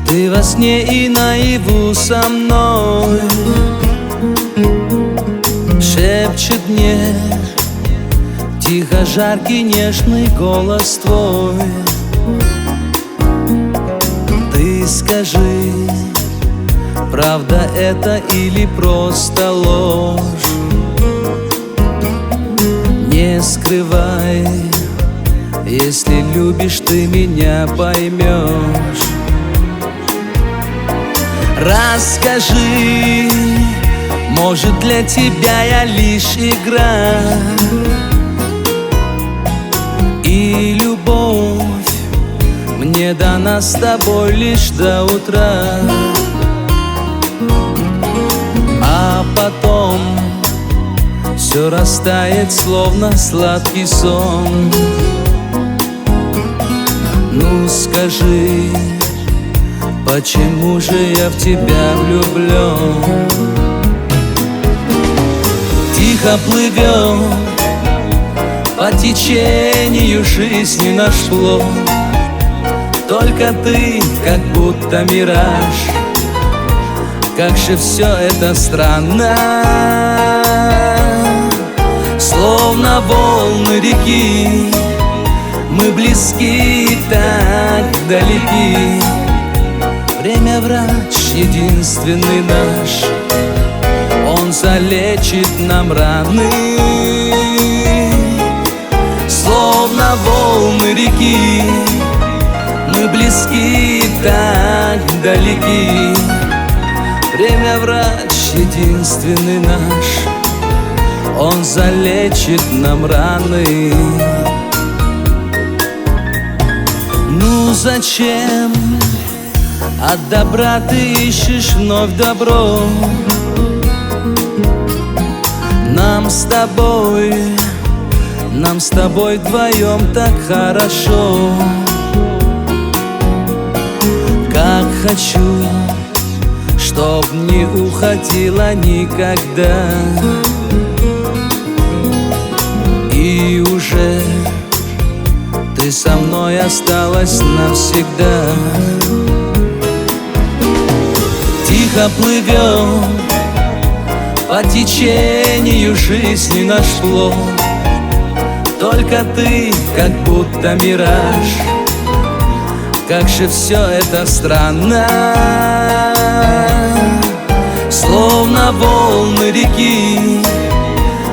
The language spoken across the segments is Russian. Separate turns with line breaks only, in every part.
Ты во сне и наяву со мной. Шепчет мне тихо жаркий нежный голос твой. Ты скажи, правда это или просто ложь? Не скрывай, если любишь, ты меня поймешь. Расскажи, может, для тебя я лишь игра, и любовь мне дана с тобой лишь до утра. А потом все растает, словно сладкий сон. Ну скажи, почему же я в тебя влюблен? Тихо плывем по течению жизни наш плод. Только ты, как будто мираж. Как же все это странно, словно волны реки. Мы близки, так далеки. Время врач единственный наш, он залечит нам раны. Словно волны реки, мы близки, так далеки. Время врач единственный наш, он залечит нам раны. Ну зачем от добра ты ищешь вновь добро? Нам с тобой вдвоем так хорошо. Как хочу, чтоб не уходила никогда. И уже ты со мной осталась навсегда. Тихо плывем по течению жизни наш плод. Только ты, как будто мираж. Как же все это странно, словно волны реки.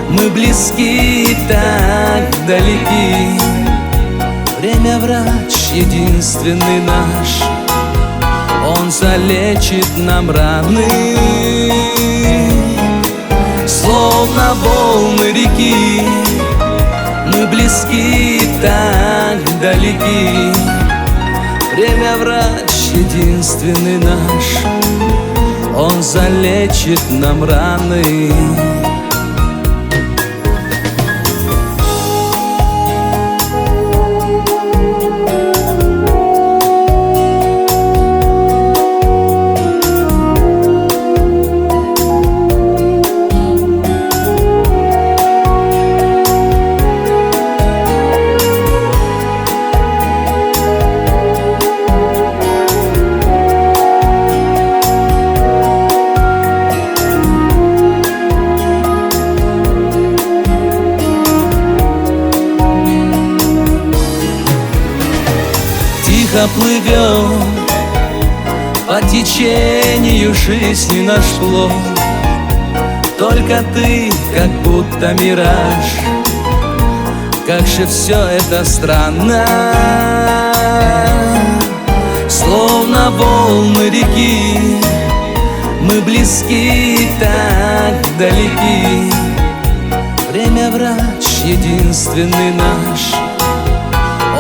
Мы близки, так далеки. Время врач единственный наш, он залечит нам раны. Словно волны реки, мы близки, так далеки. Время врач единственный наш, он залечит нам раны. Тихо плывем по течению жизни наш плод. Только ты, как будто мираж. Как же все это странно, словно волны реки. Мы близки, так далеки. Время врач единственный наш,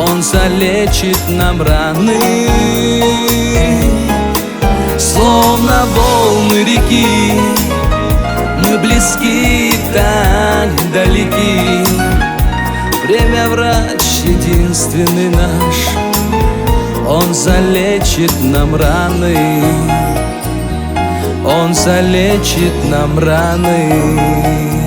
он залечит нам раны. Словно волны реки, мы близки, так далеки. Время врач единственный наш, он залечит нам раны. Он залечит нам раны.